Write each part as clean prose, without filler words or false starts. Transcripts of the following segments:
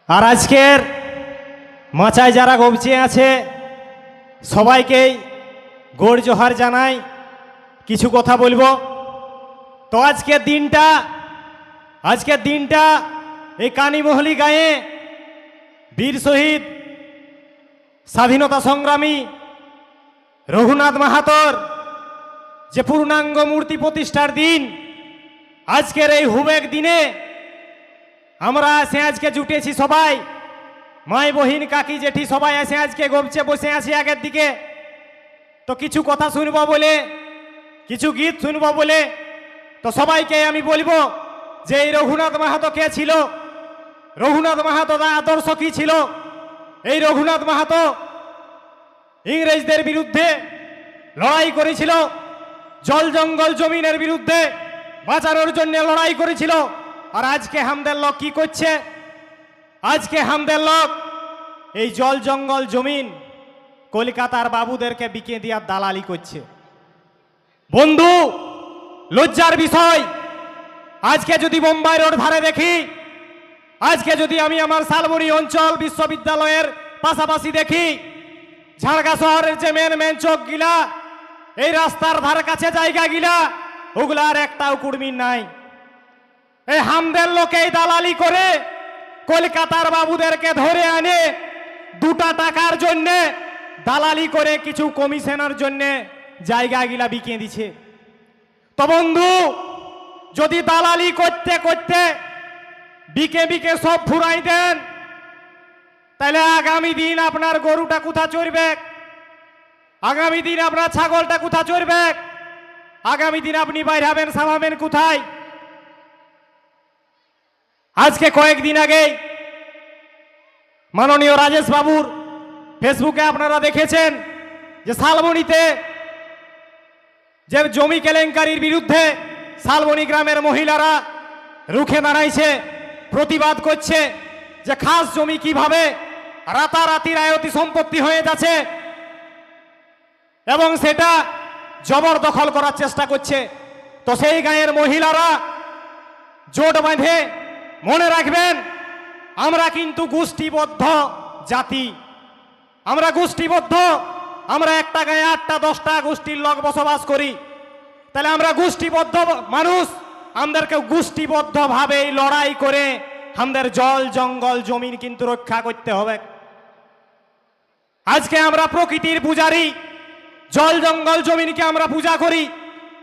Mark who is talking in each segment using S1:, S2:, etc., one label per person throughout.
S1: আর আজকের মাচায় যারা গবচে আছে সবাইকেই গোড় জোহার জানাই। কিছু কথা বলবো। তো আজকের দিনটা এই কানিমহলি গাঁয়ে বীর শহীদ স্বাধীনতা সংগ্রামী রঘুনাথ মাহাতোর যে পূর্ণাঙ্গ মূর্তি প্রতিষ্ঠার দিন, আজকের এই হুবেক দিনে আমরা এসে আজকে জুটেছি সবাই, মাই বহিন কাকি জেঠি সবাই এসে আজকে গবচে বসে আছি আগের দিকে। তো কিছু কথা শুনবো বলে, কিছু গীত শুনবো বলে, তো সবাইকে আমি বলবো যে এই রঘুনাথ মাহাতো কে ছিল, রঘুনাথ মাহাতো আদর্শ কি ছিল। এই রঘুনাথ মাহাতো ইংরেজদের বিরুদ্ধে লড়াই করেছিল, জল জঙ্গল জমিনের বিরুদ্ধে বাঁচানোর জন্য লড়াই করেছিল। আর আজকে হামদের লোক কি করছে? আজকে হামদের লোক এই জল জঙ্গল জমিন কলকাতার বাবুদেরকে বিকে দিয়ে দালালি করছে। বন্ধু, লজ্জার বিষয়। আজকে যদি বোম্বাই রোড ধারে দেখি, আজকে যদি আমি আমার শালবনী অঞ্চল বিশ্ববিদ্যালয়ের পাশাপাশি দেখি, ঝাড়গা শহরের যে মেন চোখ গিলা, এই রাস্তার ধার কাছে জায়গা গিলা, ওগুলার একটাও কুর্মী নাই। এই হামদের লোকেই দালালি করে কলকাতার বাবুদেরকে ধরে আনে 2 টাকার জন্য দালালি করে কিছু কমিশনের জন্য জায়গা গিলা বিকে দিছে। তো বন্ধু, যদি দালালি করতে করতে বিকে সব ফুরাই দেন, তাহলে আগামী দিন আপনার গরুটা কোথা চড়বে? আগামী দিন আপনার ছাগলটা কোথা চড়বে? আগামী দিন আপনি বাইরাবেন সামাবেন কোথায়? আজকে কয়েকদিন আগে মাননীয় রাজেশ বাবুর ফেসবুকে আপনারা দেখেছেন যে শালবনীতে যে জমি কেলেঙ্কারির বিরুদ্ধে শালবনী গ্রামের মহিলারা রুখে দাঁড়াইছে, প্রতিবাদ করছে যে খাস জমি কিভাবে রাতারাতি রায়তি সম্পত্তি হয়ে যাচ্ছে এবং সেটা জবরদখল করার চেষ্টা করছে। তো সেই গাঁয়ের মহিলারা জোট বাঁধে, মনে রাখবেন আমরা কিন্তু গোষ্ঠীবদ্ধ জাতি, আমরা গোষ্ঠীবদ্ধ, আমরা একটা গায়ে 8টা 10টা গোষ্ঠীর লোক বসবাস করি। তাহলে আমরা গোষ্ঠীবদ্ধ মানুষ, আমাদেরকে গোষ্ঠীবদ্ধভাবে লড়াই করে আমাদের জল জঙ্গল জমিন কিন্তু রক্ষা করতে হবে। আজকে আমরা প্রকৃতির পূজারী, জল জঙ্গল জমিনকে আমরা পূজা করি,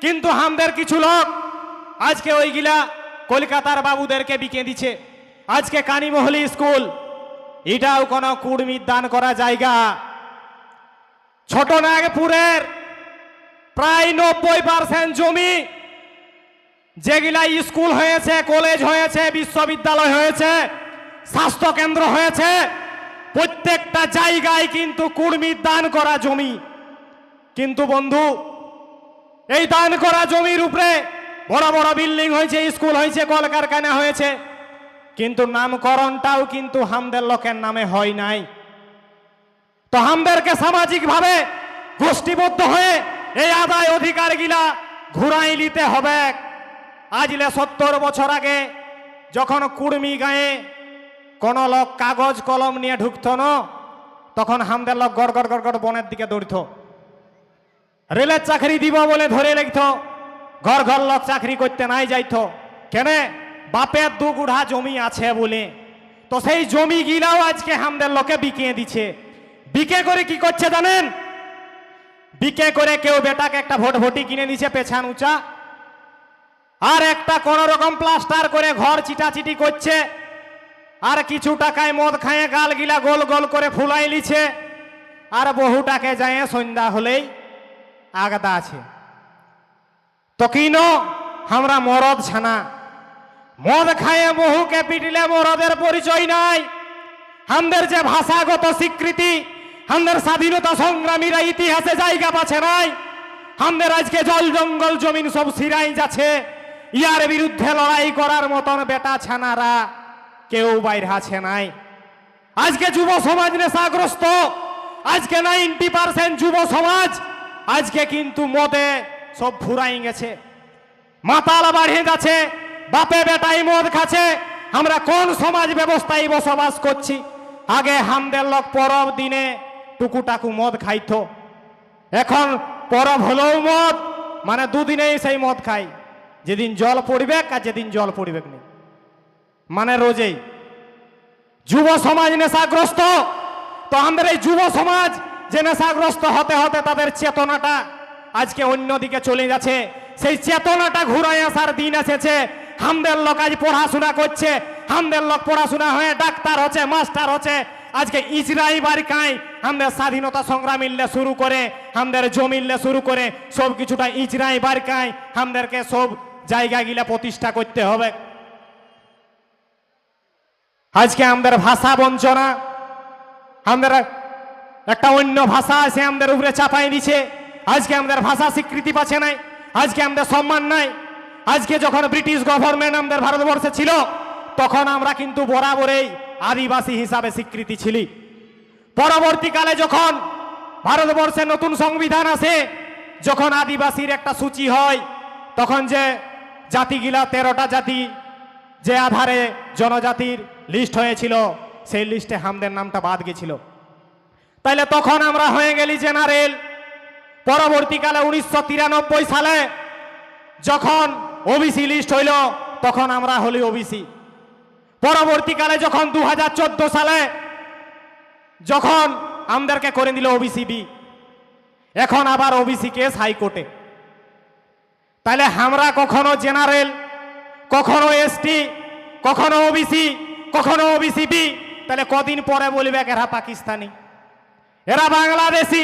S1: কিন্তু আমাদের কিছু লোক আজকে ওইগুলা কলকাতার বাবুদেরকে বিকে দিচ্ছে। আজকে কানিমহলি স্কুল, এটাও কোনো কুর্মীর দান করা জায়গা। ছোটনাগপুরের প্রায় 90% জমি যেগুলা স্কুল হয়েছে, কলেজ হয়েছে, বিশ্ববিদ্যালয় হয়েছে, স্বাস্থ্য কেন্দ্র হয়েছে, প্রত্যেকটা জায়গায় কিন্তু কুর্মীর দান করা জমি। কিন্তু বন্ধু, এই দান করা জমির উপরে বড় বড় বিল্ডিং হয়েছে, স্কুল হয়েছে, কলকারখানা হয়েছে, কিন্তু নামকরণটাও কিন্তু হামদের লোকের নামে হয় নাই। তো হামদেরকে সামাজিকভাবে গোষ্ঠীবদ্ধ হয়ে এই আদায় অধিকার গিলা ঘুরাই নিতে হবে। আজলে 70 বছর আগে যখন কুর্মী গায়ে কোন লোক কাগজ কলম নিয়ে ঢুকতো না, তখন হামদের লোক গড় গড় গড় গড় বনের দিকে দৌড়ত, রেলের চাকরি দিব বলে ধরে লেগত, ঘর ঘর লোক চাকরি করতে নাই যাইতো। কেন? বাপের 2 গুড়া জমি আছে বলে। তো সেই জমি গিলাও আজকে হামদের লোকে বিকিয়ে দিচ্ছে। বিকে করে কি করছে জানেন? বিকে করে কেউ বেটাকে একটা ভোটি কিনে দিচ্ছে পেছান উঁচা, আর একটা কোন রকম প্লাস্টার করে ঘর চিটাচিটি করছে, আর কিছু টাকায় মদ খায় গাল গিলা গোল গোল করে ফুলাই লিছে, আর বহুটাকে যায় সন্ধ্যা হলেই আগদা আছে। তো কিন আমরা মরদ ছানা, মদ খায় বহুকে পিটিলে মরদের পরিচয় নাই। আমাদের যে ভাষাগত স্বীকৃতি, আমাদের স্বাধীনতা সংগ্রামীরা ইতিহাসে জায়গা পাচ্ছে নাই। আমাদের আজকে জল জঙ্গল জমিন সব সিরাই যাচ্ছে, ইয়ার বিরুদ্ধে লড়াই করার মতন বেটা ছানারা কেউ বাইরে আছে নাই। আজকে যুব সমাজ নেশাগ্রস্ত, আজকে 90% যুব সমাজ আজকে কিন্তু মদে সব ফুরাই গেছে, মাতাল বাড়িয়ে যাচ্ছে, বাপে বেটাই মদ খাচ্ছে, আমরা কোন সমাজ ব্যবস্থায় বসবাস করছি। আগে হামদের লোক পরব দিনে টুকুটাকু মদ খাইতো, এখন পরব হলেও মদ, মানে দুদিনেই সেই মদ খাই, যেদিন জল পড়বে আর যেদিন জল পড়বে না, মানে রোজেই। যুব সমাজ নেশাগ্রস্ত। তো আমাদের এই যুব সমাজ যে নেশাগ্রস্ত হতে হতে তাদের চেতনাটা আজকে অন্যদিকে চলে যাচ্ছে, সেই চেতনাটা ঘুরাই আসার দিন এসেছে। আমাদের লোক আজ পড়াশোনা করছে, আমাদের লোক পড়াশোনা হয়ে ডাক্তার হচ্ছে, মাস্টার হচ্ছে। আজকে ইজরাই বারিকাই আমাদের স্বাধীনতা সংগ্রাম মিললে শুরু করে, আমাদের জমিলে শুরু করে সব কিছুটা ইজরাই বারিকাই আমাদেরকে সব জায়গা গিলা প্রতিষ্ঠা করতে হবে। আজকে আমাদের ভাষা বঞ্চনা, আমাদের একটা অন্য ভাষা আছে আমাদের উপরে চাপাই দিছে। আজকে আমাদের ভাষা স্বীকৃতি পাচ্ছে নাই, আজকে আমাদের সম্মান নাই। আজকে যখন ব্রিটিশ গভর্নমেন্ট আমাদের ভারতবর্ষে ছিল তখন আমরা কিন্তু বরাবরই আদিবাসী হিসাবে স্বীকৃতি ছিলি। পরবর্তীকালে যখন ভারতবর্ষে নতুন সংবিধান আসে, যখন আদিবাসীর একটা সূচি হয়, তখন যে জাতিগুলা 13টা জাতি যে আধারে জনজাতির লিস্ট হয়েছিল, সেই লিস্টে আমাদের নামটা বাদ গেছিল। তাইলে তখন আমরা হয়ে গেলি জেনারেল। পরবর্তীকালে 1993 সালে যখন ওবিসি লিস্ট হইল তখন আমরা হলি ওবিসি। পরবর্তীকালে যখন 2014 সালে যখন আমাদেরকে করে দিল ওবিসি বি, এখন আবার ওবিসি কেস হাইকোর্টে। তাহলে আমরা কখনো জেনারেল, কখনো এসটি, কখনো ওবিসি, কখনো ওবিসি বি, তাহলে কদিন পরে বলবে এরা পাকিস্তানি, এরা বাংলাদেশি।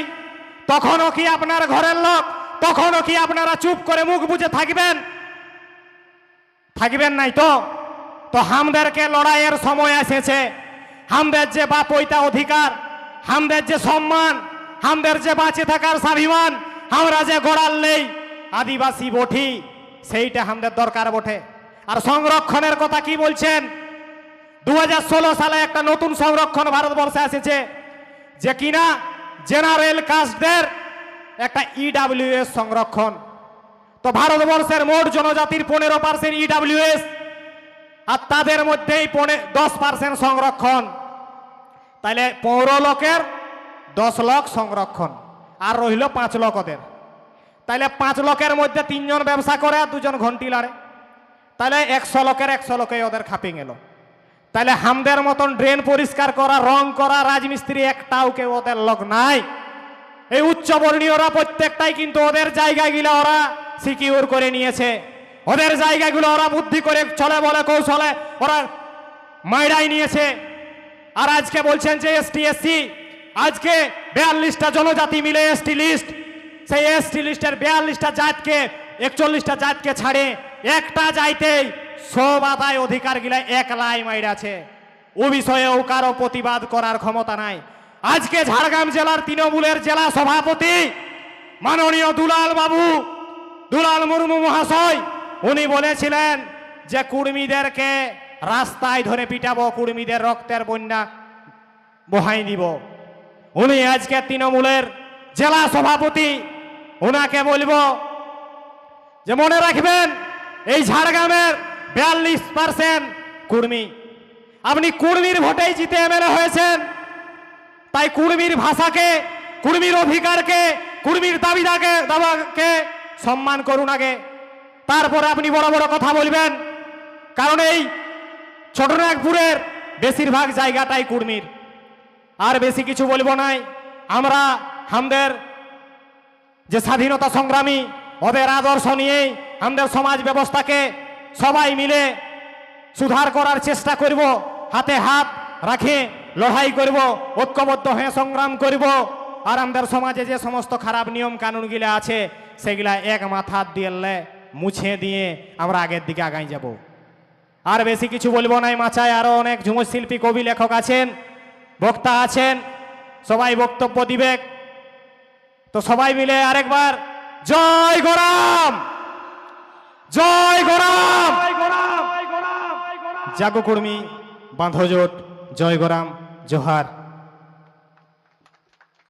S1: তখনও কি আপনার ঘরের লোক, তখনও কি আপনারা চুপ করে মুখ বুজে থাকবেন? থাকবেন নাই তো। তো আমাদেরকে লড়াইয়ের সময় এসেছে। আমাদের যে বাপৈতা অধিকার, আমাদের যে সম্মান, আমাদের যে বাঁচে থাকার স্বাভিমান, আমরা যে গড়াল নেই আদিবাসী বঠি, সেইটা আমাদের দরকার বটে। আর সংরক্ষণের কথা কি বলছেন? 2016 সালে একটা নতুন সংরক্ষণ ভারতবর্ষে এসেছে, যে কিনা জেনারেল কাস্টদের একটা ইডাব্লিউএস সংরক্ষণ। তো ভারতবর্ষের মোট জনজাতির 15% ইডাব্লিউএস, আর তাদের মধ্যেই 10% সংরক্ষণ। তাইলে 15 লোকের 10 লাখ সংরক্ষণ, আর রইল 5 লাখ ওদের। তাইলে 5 লোকের মধ্যে 3 জন ব্যবসা করে আর 2 জন ঘন্টি লাড়ে। তাহলে 100 লোকের 100 লোকে ওদের খাপে গেল। তাহলে আমাদের মতন ড্রেন পরিষ্কার করা, রং করা রাজমিস্ত্রি একটাও কেউ ওদের লোক নাই। এই উচ্চবর্ণীয়রা প্রত্যেকটাই কিন্তু ওদের জায়গাগুলো ওরা সিকিউর করে নিয়েছে, ওদের জায়গাগুলো ওরা বুদ্ধি করে চলে বলে কৌশলে ওরা মাইরাই নিয়েছে। আর আজকে বলছেন যে এসটি এসসি, আজকে 42টা জনজাতি মিলে এসটি লিস্ট, সেই এসটি লিস্টের 42টা জাতকে 41টা জাতকে ছাড়ে একটা যাইতেই সব আদায় অধিকার গিলা একলাই মাইরাছে। ও বিষয়েও কারো প্রতিবাদ করার ক্ষমতা নাই। আজকে ঝাড়গ্রাম জেলার তৃণমূলের জেলা সভাপতি মাননীয় দুলাল মুর্মু মহাশয়, উনি বলেছিলেন যে কুর্মীদেরকে রাস্তায় ধরে পিটাবো, কুর্মীদের রক্তের বন্যা বহাই দিব। উনি আজকে তৃণমূলের জেলা সভাপতি, ওনাকে বলবো যে মনে রাখবেন এই ঝাড়গ্রামের 42% কুর্মী, আপনি কুর্মীর ভোটেই জিতে এমএলএ হয়েছেন। তাই কুর্মীর ভাষাকে, কুর্মীর অধিকারকে, কুর্মীর দাবিকে সম্মান করুন আগে, তারপরে আপনি বড় বড় কথা বলবেন। কারণ এই ছোটনাগপুরের বেশিরভাগ জায়গাটাই কুর্মীর। আর বেশি কিছু বলবো নাই। আমরা আমাদের যে স্বাধীনতা সংগ্রামী, ওদের আদর্শ নিয়েই আমাদের সমাজ ব্যবস্থাকে সবাই মিলে সুধার করার চেষ্টা করব, হাতে হাত রাখে লড়াই করব, ঐক্যবদ্ধ হয়ে সংগ্রাম করব। আর আমাদের সমাজে যে সমস্ত খারাপ নিয়ম কানুনগুলো আছে সেগুলা এক মাথা দিয়ে মুছে দিয়ে আমরা আগের দিকে আগাই যাব। আর বেশি কিছু বলবো নাই। মাচায় আরো অনেক ঝুমুর শিল্পী, কবি, লেখক আছেন, বক্তা আছেন, সবাই বক্তব্য দিবে। তো সবাই মিলে আরেকবার জয় গোরাম, জয় গোরাম, জাগো কর্মী বাঁধো জোট, জয় গোরাম, জোহার।